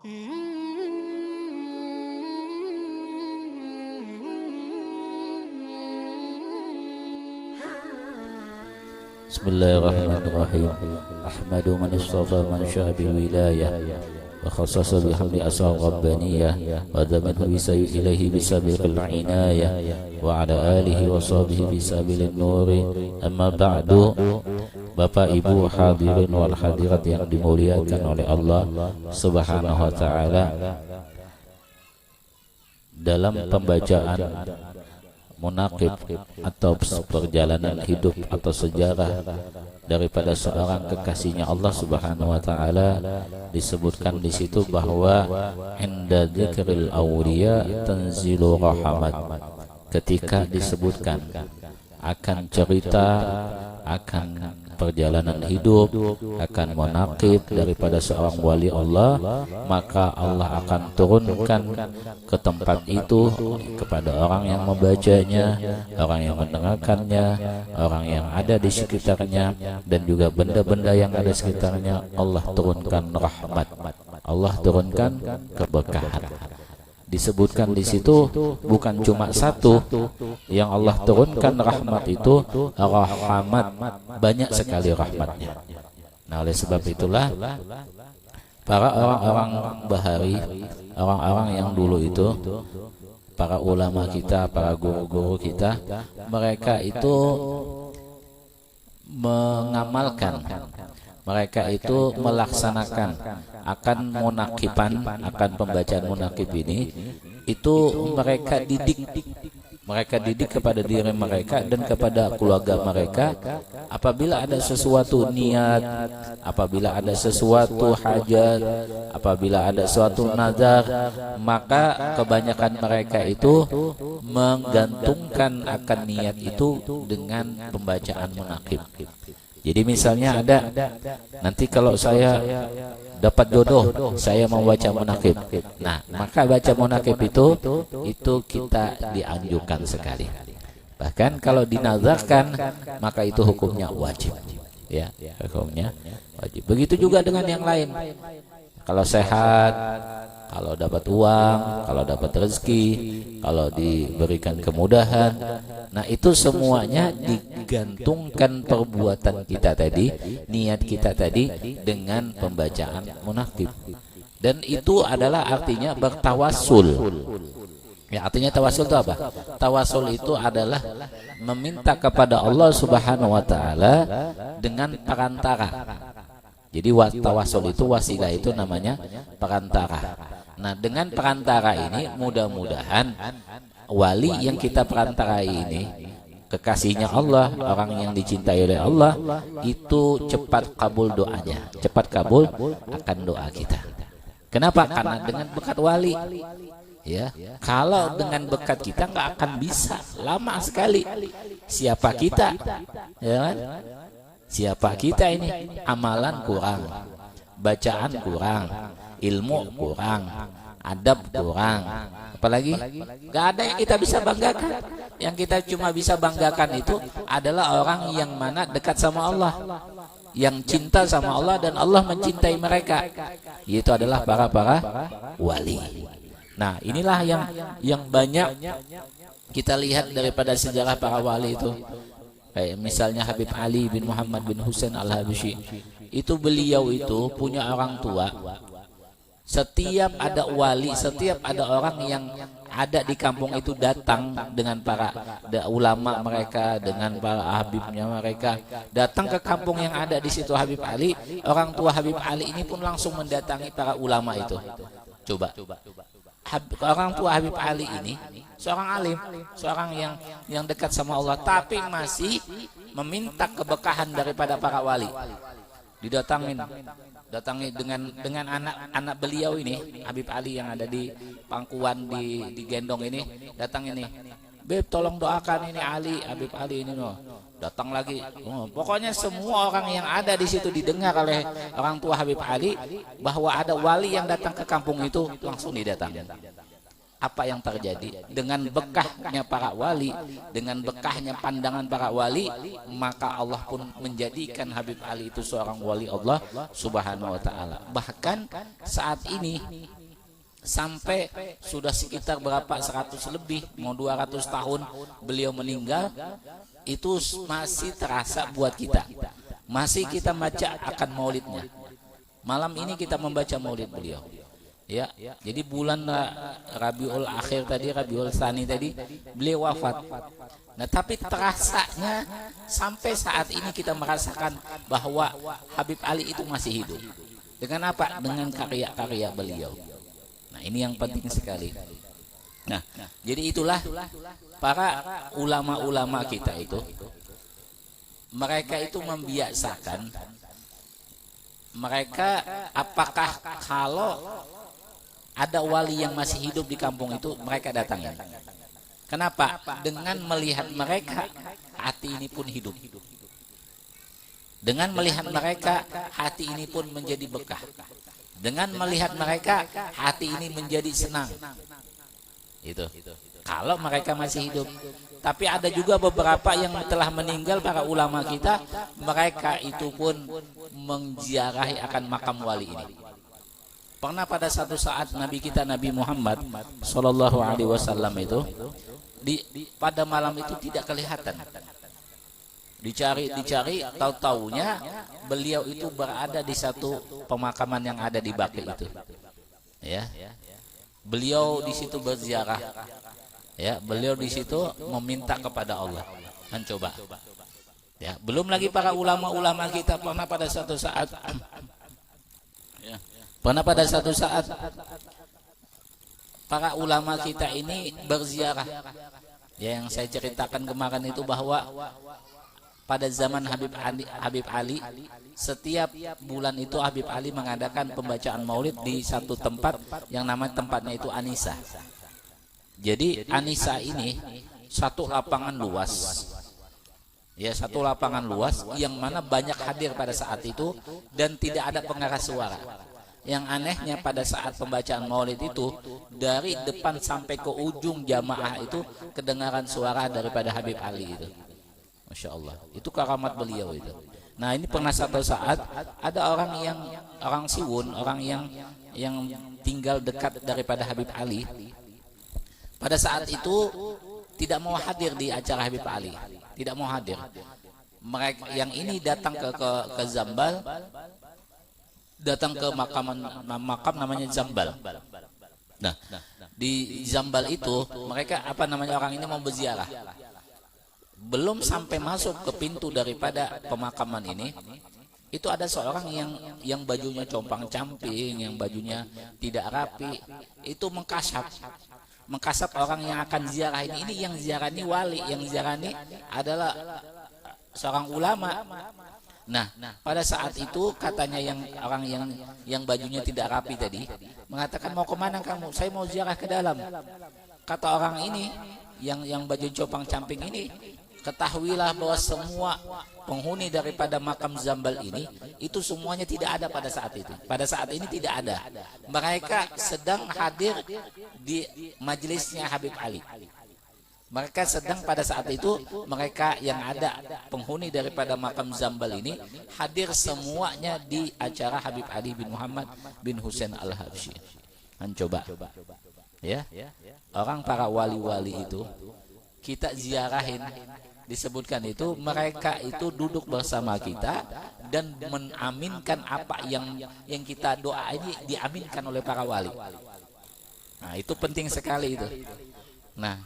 Bismillahirrahmanirrahim. Ahmadu man istafa man syaa bil wilayah wa khassasa bihamdi asrar rabbaniyah wa damanhu bisayu ilahi bisabiqil inayah wa ala alihi wa sahbihi bisabilin nuri. Amma ba'du. Bapak Ibu hadirin wal hadirat yang dimuliakan oleh Allah Subhanahu wa taala, dalam pembacaan munaqib atau perjalanan hidup atau sejarah daripada seorang kekasihnya Allah Subhanahu wa taala, disebutkan di situ bahwa inda dzikril awliya tanzilu rahmat. Ketika disebutkan akan cerita akan perjalanan hidup, akan munaqib daripada seorang wali Allah, maka Allah akan turunkan ke tempat itu kepada orang yang membacanya, orang yang mendengarkannya, orang yang ada di sekitarnya, dan juga benda-benda yang ada di sekitarnya. Allah turunkan rahmat, Allah turunkan keberkahan. Disebutkan di situ bukan cuma satu yang Allah turunkan rahmat itu, rahmat banyak sekali rahmatnya. Nah, oleh sebab itulah para orang-orang bahari, orang-orang yang dulu itu, para ulama kita, para guru-guru kita, mereka itu mengamalkan, mereka itu melaksanakan akan munaqiban, akan pembacaan munaqib ini, itu mereka didik kepada diri mereka dan kepada keluarga mereka. Apabila ada sesuatu niat, apabila ada sesuatu hajat, apabila ada suatu nazar, maka kebanyakan mereka itu menggantungkan akan niat itu dengan pembacaan munaqib. Jadi misalnya ada, nanti kalau saya dapat jodoh, saya membaca munaqib. Nah, maka baca munaqib itu kita dianjurkan sekali. Bahkan kalau dinazarkan, maka itu hukumnya wajib. Ya, hukumnya wajib. Begitu juga dengan yang lain. Kalau sehat, kalau dapat uang, kalau dapat rezeki, kalau diberikan kemudahan, nah itu semuanya digantungkan perbuatan kita tadi, niat kita tadi dengan pembacaan munaqib. Dan itu adalah artinya bertawassul. Ya, artinya tawassul itu apa? Tawassul itu adalah meminta kepada Allah Subhanahu wa taala dengan perantara. Jadi tawassul itu, wasilah itu namanya perantara. Nah, dengan perantara ini mudah-mudahan wali yang kita perantarai ini, kekasihnya Allah, orang yang dicintai oleh Allah, itu cepat kabul doanya, cepat kabul akan doa kita. Kenapa? Karena dengan berkat wali. Ya, kalau dengan berkat kita nggak akan bisa, lama sekali. Siapa kita? Ya kan? Siapa kita ini? Amalan kurang, bacaan kurang, ilmu kurang, adab kurang, apalagi gak ada yang kita bisa banggakan. Yang kita cuma bisa banggakan itu adalah orang yang mana dekat sama Allah, yang cinta sama Allah dan Allah mencintai mereka, yaitu adalah para wali. Nah, inilah yang banyak kita lihat daripada sejarah para wali itu. Kayak misalnya Habib Ali bin Muhammad bin Husain Al-Habsyi, itu beliau itu punya orang tua. Setiap ada wali, setiap ada orang yang ada di kampung itu datang dengan para ulama mereka, dengan para habibnya mereka, datang ke kampung yang ada di situ Habib Ali. Orang tua Habib Ali ini pun langsung mendatangi para ulama itu. Coba. Orang tua Habib Ali ini seorang alim, seorang yang dekat sama Allah, tapi masih meminta keberkahan daripada para wali. Datangi dengan anak beliau ini, Habib Ali yang ada di pangkuan di gendong ini, datang ini, Beb tolong doakan ini Ali, Habib Ali ini no. Datang lagi, pokoknya semua orang yang ada di situ didengar oleh orang tua Habib Ali bahwa ada wali yang datang ke kampung itu, langsung didatangi. apa yang terjadi dengan bekahnya para wali, dengan bekahnya pandangan para wali, maka Allah pun menjadikan Habib Ali itu seorang wali Allah Subhanahu wa taala. Bahkan saat ini sampai sudah sekitar berapa 100 lebih mau 200 tahun beliau meninggal, itu masih terasa buat kita. Masih kita baca akan maulidnya. Malam ini kita membaca maulid beliau. Ya, jadi bulan Rabiul Akhir tadi, Rabiul Tsani tadi, beliau wafat. Nah, tapi terasanya sampai saat ini kita merasakan bahwa Habib Ali itu masih hidup. Dengan apa? Dengan karya-karya beliau. Nah, ini yang penting sekali. Nah, jadi itulah para ulama-ulama kita itu, mereka itu membiasakan, mereka apakah kalau ada wali yang masih hidup di kampung itu mereka datangin. Kenapa? Dengan melihat mereka hati ini pun hidup. Dengan melihat mereka hati ini pun menjadi bekah. Dengan melihat mereka hati ini menjadi senang. Itu. Kalau mereka masih hidup. Tapi ada juga beberapa yang telah meninggal para ulama kita, mereka itu pun menziarahi akan makam wali ini. Pernah pada satu saat Nabi kita Nabi Muhammad Sallallahu Alaihi Wasallam itu pada malam itu tidak kelihatan. Dicari, tahu-taunya beliau itu berada di satu pemakaman yang ada di Baqi itu. Ya, beliau di situ berziarah. Ya, beliau di situ meminta kepada Allah. Mencoba. Ya, belum lagi para ulama-ulama kita pernah pada satu saat. Pernah pada satu saat para ulama kita ini berziarah. Ya, yang saya ceritakan kemarin itu bahwa pada zaman Habib Ali setiap bulan itu Habib Ali mengadakan pembacaan maulid di satu tempat yang namanya tempatnya itu Anisa. Jadi Anisa ini satu lapangan luas. Ya, satu lapangan luas yang mana banyak hadir pada saat itu dan tidak ada pengeras suara. Yang anehnya pada saat pembacaan maulid itu dari depan sampai ke ujung jamaah itu kedengaran suara daripada Habib Ali itu. Masya Allah, itu karamat beliau itu. Nah, ini pernah satu saat ada orang Siwun, orang yang tinggal dekat daripada Habib Ali. Pada saat itu tidak mau hadir di acara Habib Ali, tidak mau hadir. Mereka yang ini datang ke Zambal, datang ke makam namanya Zambal. Nah, di Zambal itu mereka orang ini mau berziarah. Belum sampai masuk ke pintu daripada pemakaman ini, itu ada seorang yang bajunya compang-camping, yang bajunya tidak rapi, itu mengkasap orang yang akan ziarah ini. Ini yang ziarah ini wali, yang ziarah ini adalah seorang ulama. Nah, pada saat itu katanya orang yang bajunya tidak rapi tadi mengatakan, mau kemana kamu? Saya mau ziarah ke dalam. Kata orang ini yang baju copang camping ini, ketahuilah bahwa semua penghuni daripada makam Zambal ini itu semuanya tidak ada pada saat itu. Pada saat ini tidak ada. Mereka sedang hadir di majelisnya Habib Ali. Mereka sedang pada saat itu, mereka yang ada penghuni daripada makam Zambal ini hadir semuanya di acara Habib Ali bin Muhammad bin Husain Al-Habsyi. Coba ya, orang para wali-wali itu kita ziarahin, disebutkan itu mereka itu duduk bersama kita dan menaminkan apa yang kita doa ini diaminkan oleh para wali. Nah, itu penting sekali itu. Nah,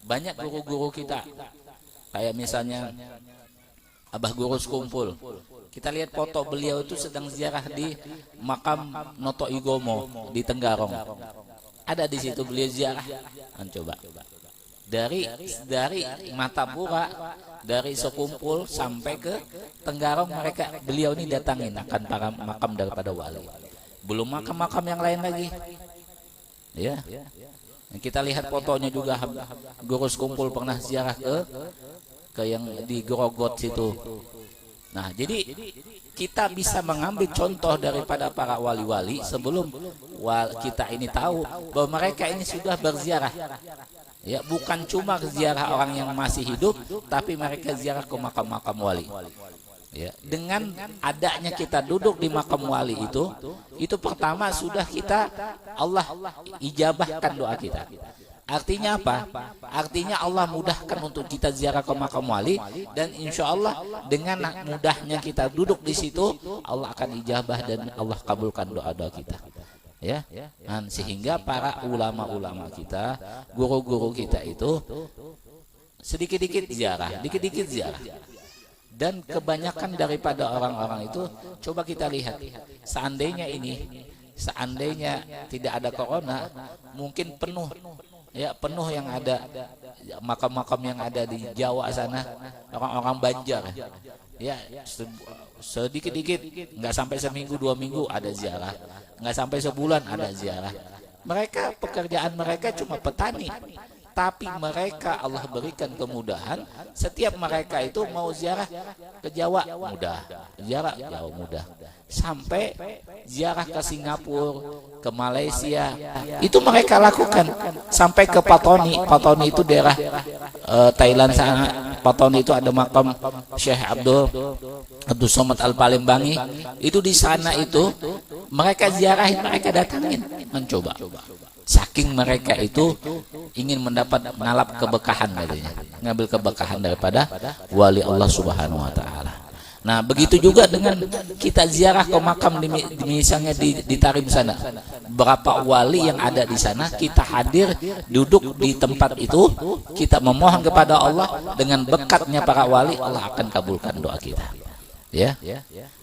banyak guru-guru kita, kayak misalnya Abah Guru Sekumpul, kita lihat foto beliau itu sedang ziarah di makam Noto Igomo di Tenggarong. Ada di situ beliau ziarah. Coba dari Matapura, dari Sekumpul sampai ke Tenggarong, beliau ini datangin akan para makam daripada wali. Belum makam-makam yang lain lagi. Ya. Kita lihat fotonya juga, Guru Sekumpul pernah ziarah ke yang di Grogot situ. Nah, jadi kita bisa mengambil contoh daripada para wali-wali sebelum kita ini tahu bahwa mereka ini sudah berziarah. Ya, bukan cuma ziarah orang yang masih hidup, tapi mereka ziarah ke makam-makam wali. Ya, dengan adanya kita duduk di makam wali itu pertama sudah kita Allah ijabahkan doa kita. Artinya apa? Artinya Allah mudahkan untuk kita ziarah ke makam wali, dan insya Allah dengan mudahnya kita duduk di situ Allah akan ijabah dan Allah kabulkan doa-doa kita. Ya, dan sehingga para ulama-ulama kita, guru-guru kita itu sedikit-dikit ziarah, dikit-dikit ziarah. Dan kebanyakan daripada orang-orang itu, coba kita lihat, seandainya tidak ada corona, mungkin penuh. Ya, penuh yang ada makam-makam yang ada di Jawa sana, orang-orang Banjar. Ya, sedikit-dikit, nggak sampai seminggu 2 minggu ada ziarah, nggak sampai sebulan ada ziarah. Mereka pekerjaan mereka cuma petani, tapi mereka Allah berikan kemudahan. Setiap mereka itu mau ziarah ke Jawa mudah, ziarah jauh mudah, sampai ziarah ke Singapura, ke Malaysia, itu mereka lakukan, sampai ke Patoni. Patoni itu daerah Thailand sana. Patoni itu ada makam Syekh Abdul Somad Al-Palembangi. Itu di sana itu mereka ziarahin, mereka datangin, mencoba. Saking mereka itu ingin menalap keberkahan katanya, ngambil keberkahan daripada wali Allah Subhanahu wa taala. Nah, begitu juga dengan kita ziarah ke makam misalnya di Tarim sana. Berapa wali yang ada di sana, kita hadir, duduk di tempat itu, kita memohon kepada Allah, dengan berkatnya para wali Allah akan kabulkan doa kita. Ya.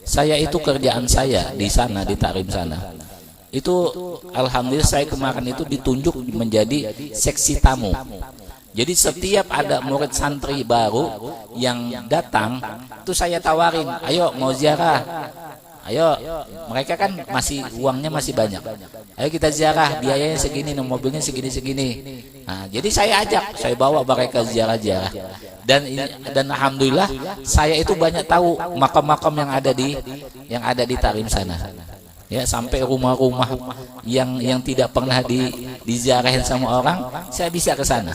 Saya itu kerjaan saya di sana, di Tarim sana. Itu alhamdulillah saya kemarin itu ditunjuk menjadi seksi tamu. Jadi setiap ada murid santri baru yang datang, itu saya tawarin, ayo mau ziarah, ayo, mereka kan masih uangnya masih banyak, ayo kita ziarah, biayanya segini, mobilnya segini-segini. Nah, jadi saya ajak, saya bawa mereka ziarah-ziarah, dan alhamdulillah saya itu banyak tahu makam-makam yang ada di Tarim sana. Ya, sampai rumah-rumah yang tidak pernah diziarahin sama orang, saya bisa ke sana.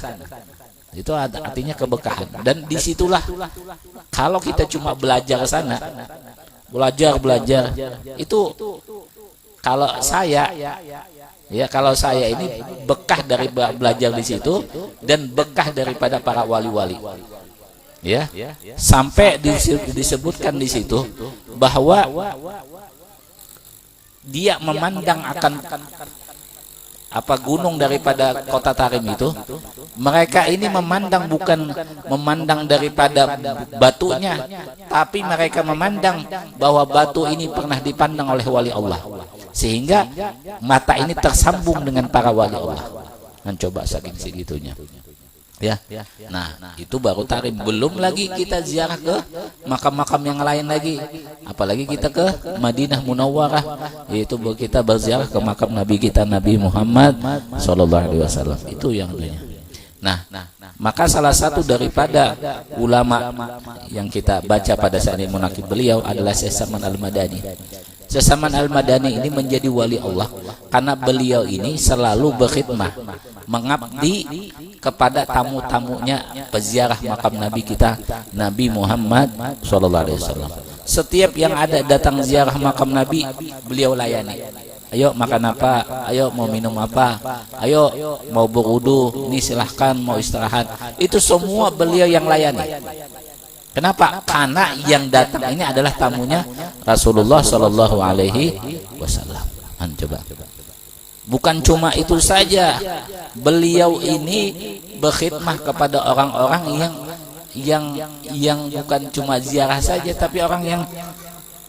Itu artinya keberkahan. Dan disitulah kalau kita cuma belajar ke sana, belajar itu, kalau saya ini bekah dari belajar di situ dan bekah daripada para wali-wali. Ya, sampai disebutkan di situ bahwa dia memandang akan gunung daripada kota Tarim itu, mereka ini bukan memandang daripada batunya, tapi mereka memandang bahwa batu ini pernah dipandang oleh wali Allah, sehingga mata ini tersambung dengan para wali Allah. Mencoba saking segitunya. Ya, nah itu baru Tarim. Belum lagi kita ziarah ke makam-makam yang lain lagi, apalagi kita ke Madinah Munawwarah, yaitu kita berziarah ke makam Nabi kita Nabi Muhammad Sallallahu Alaihi Wasallam. Itu yang dunia. Nah, maka salah satu daripada ulama yang kita baca pada saat ini munakib beliau adalah Syekh Salman Al-Madani. Syekh Salman Al-Madani ini menjadi wali Allah karena beliau ini selalu berkhidmah, mengabdi kepada tamu-tamunya peziarah makam Nabi kita Nabi Muhammad Sallallahu Alaihi Wasallam. Setiap yang ada datang ziarah makam Nabi, beliau layani. Ayo makan apa, ayo mau minum apa, ayo mau berwudu, ini silahkan, mau istirahat, itu semua beliau yang layani. Kenapa? Karena yang datang ini adalah tamunya Rasulullah Sallallahu Alaihi Wasallam. Coba. Bukan cuma itu saja, beliau ini berkhidmah kepada orang-orang yang bukan cuma ziarah saja, tapi orang yang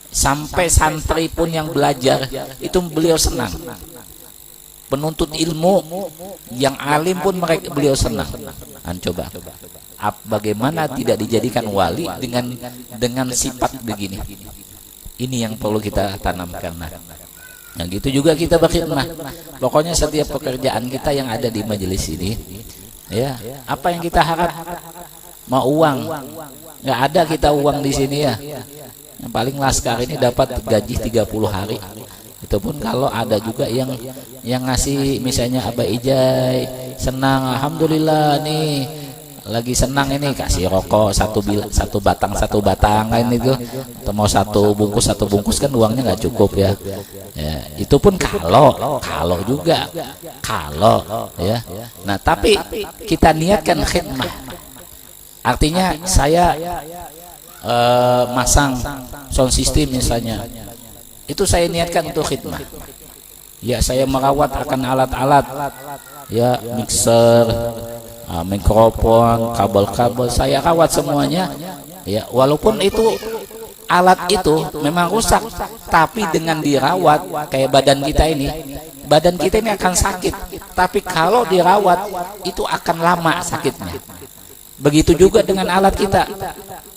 sampai santri pun yang belajar itu beliau senang. Penuntut ilmu yang alim pun beliau senang. Coba, bagaimana tidak dijadikan wali dengan sifat begini? Ini yang perlu kita tanamkan. Nah, gitu juga kita berkhidmah. Pokoknya setiap pekerjaan kita yang ada di majelis ini, ya, apa yang kita harap? Mau uang, Nggak ada kita uang di sini ya. Yang paling laskar ini dapat gaji 30 hari. Itu pun kalau ada juga yang ngasih, misalnya Abah Ijai senang, alhamdulillah nih lagi senang ini, kasih rokok satu batang kan itu, atau mau satu bungkus kan uangnya nggak cukup ya. Itu pun kalau juga ya. Nah tapi kita niatkan khidmah, artinya saya masang sound system misalnya, itu saya niatkan untuk khidmah. Ya saya merawat akan alat-alat, ya mixer, mikrofon, kabel-kabel, saya rawat semuanya. Ya walaupun itu alat itu memang rusak, tapi dengan dirawat, kayak badan kita ini akan sakit, tapi kalau dirawat itu akan lama sakitnya. Begitu juga dengan alat kita,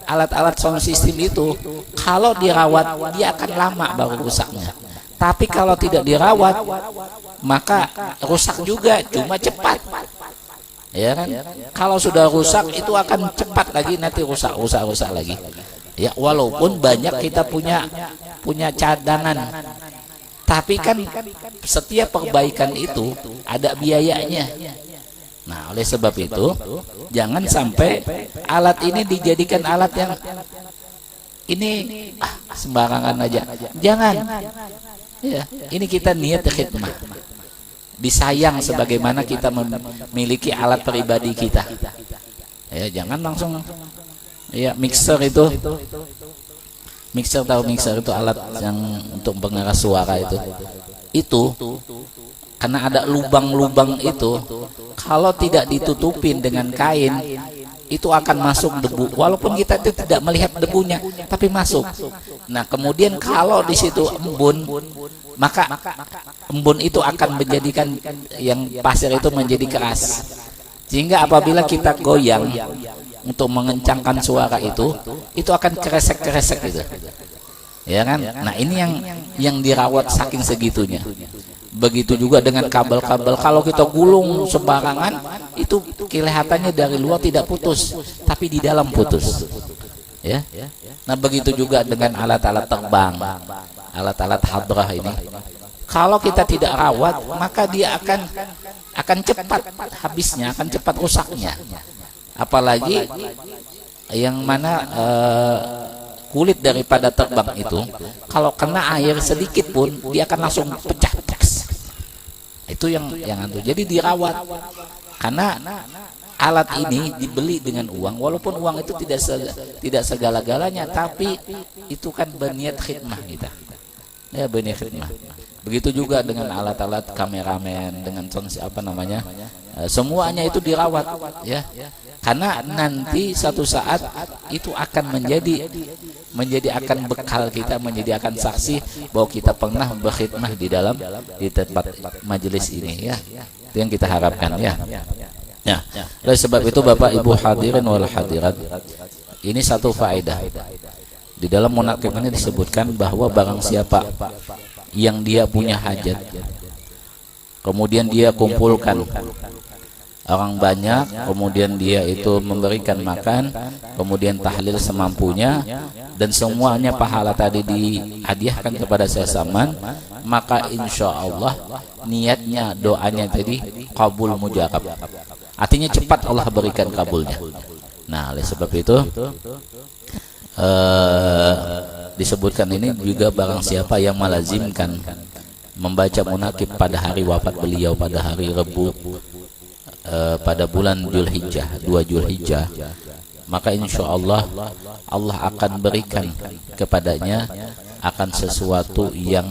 alat-alat sound system itu kalau dirawat dia akan lama baru rusaknya, tapi kalau tidak dirawat maka rusak juga, cuma cepat, ya kan? Kalau sudah rusak itu akan cepat lagi nanti rusak lagi. Ya walaupun banyak kita punya cadangan, tapi kan setiap perbaikan itu ada biayanya. Nah oleh sebab itu jangan sampai alat ini dijadikan alat yang ini sembarangan aja, jangan ya. Ini kita niat khidmah, disayang sebagaimana kita memiliki alat pribadi kita ya. Jangan langsung ya mixer itu, tahu mixer itu alat yang untuk pengeras suara itu karena ada lubang-lubang itu, kalau tidak ditutupin dengan kain itu akan masuk debu, walaupun kita itu tidak melihat debunya tapi masuk. Nah kemudian kalau di situ embun, maka embun itu akan menjadikan yang pasir itu menjadi keras, sehingga apabila kita goyang untuk mengencangkan suara itu akan kresek gitu, ya kan? Nah ini yang dirawat saking segitunya. Begitu juga dengan kabel-kabel, kalau kita gulung sembarangan itu kelihatannya dari luar tidak putus, tapi di dalam putus ya. Nah begitu juga dengan alat-alat terbang, alat-alat hadrah ini, kalau kita tidak rawat maka dia akan cepat habisnya, akan cepat rusaknya. Apalagi yang mana kulit daripada terbang itu kalau kena air sedikit pun dia akan langsung pecah. Itu yang itu. Jadi dirawat, karena alat ini dibeli dengan uang, walaupun uang itu tidak segala-galanya, tapi itu kan berniat khidmah kita ya, berniat khidmah. Begitu juga dengan alat-alat kameramen, dengan semuanya itu dirawat ya, karena nanti satu saat itu akan menjadi akan bekal kita, menjadi akan saksi bahwa kita pernah berkhidmah di tempat majelis ini ya. Itu yang kita harapkan ya. Nah, oleh sebab itu Bapak Ibu hadirin wal hadirat, ini satu faedah. Di dalam munakib ini disebutkan bahwa barang siapa yang dia punya hajat, kemudian dia kumpulkan orang banyak, kemudian dia itu memberikan makan, kemudian tahlil semampunya, dan semuanya pahala tadi dihadiahkan kepada sesaman, maka insya Allah niatnya, doanya tadi kabul mujarab, artinya cepat Allah berikan kabulnya. Nah oleh sebab itu disebutkan ini juga barang siapa yang melazimkan membaca munakib pada hari wafat beliau, pada hari Rebu, pada bulan Dzulhijjah, 2 Dzulhijjah, maka insya Allah Allah akan berikan kepadanya akan sesuatu yang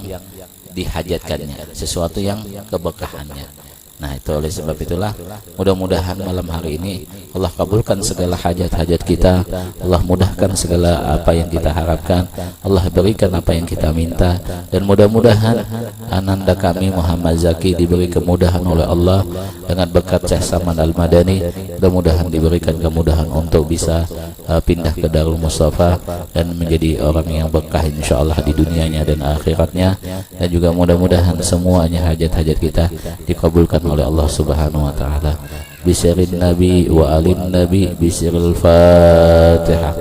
dihajatkannya, sesuatu yang keberkahannya. Nah itu oleh sebab itulah mudah-mudahan malam hari ini Allah kabulkan segala hajat-hajat kita, Allah mudahkan segala apa yang kita harapkan, Allah berikan apa yang kita minta, dan mudah-mudahan ananda kami Muhammad Zaki diberi kemudahan oleh Allah dengan berkat Syekh Saman Al-Madani. Mudah-mudahan diberikan kemudahan untuk bisa pindah ke Darul Mustafa dan menjadi orang yang berkah insyaallah di dunianya dan akhiratnya, dan juga mudah-mudahan semuanya hajat-hajat kita dikabulkan oleh Allah Subhanahu wa taala. Bisirrin Nabi wa alin Nabi, bisiril Fatihah.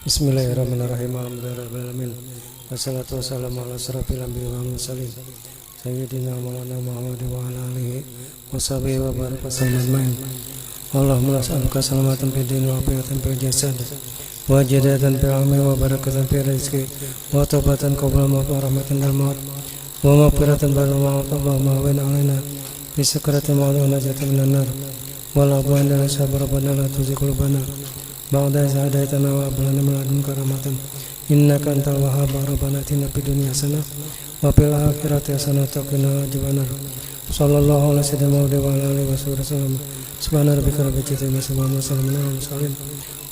Bismillahirrahmanirrahim. Alhamdulillahirabbil alamin. Wassalatu wassalamu ala asyrafil anbiya'i wal mursalin. Sayyidina Maulana Muhammad wa ala alihi washabihi wa baraka sallam. Allahumma nas'aluka salamatan fid din wa afiyatan fil jasad wa jadatan fil ilmi wa barakatan fil rizqi wa taubatan qabla maut wa rahmatan lil maut wa maghfiratan ba'da maut. Allahumma hawwin 'alaina bi sakratil maut wa najatan minan nar wa la bu'ana sabra rabbana la tuzigh qulubana ba'da idh hadaytana wa hab lana min ladunka rahmatan innaka antal wahhab. Rabbana atina fid dunya hasanah wa fil akhirati hasanah wa qina adzabannar. Sallallahu alaihi wasallam wa ala alihi wasallam. Subhana rabbika rabbil izzati amma yasifun wa salamun alal mursalin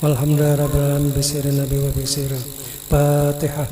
walhamdulillahi rabbil alamin. Bismillahirrahmanirrahim. Fatihah.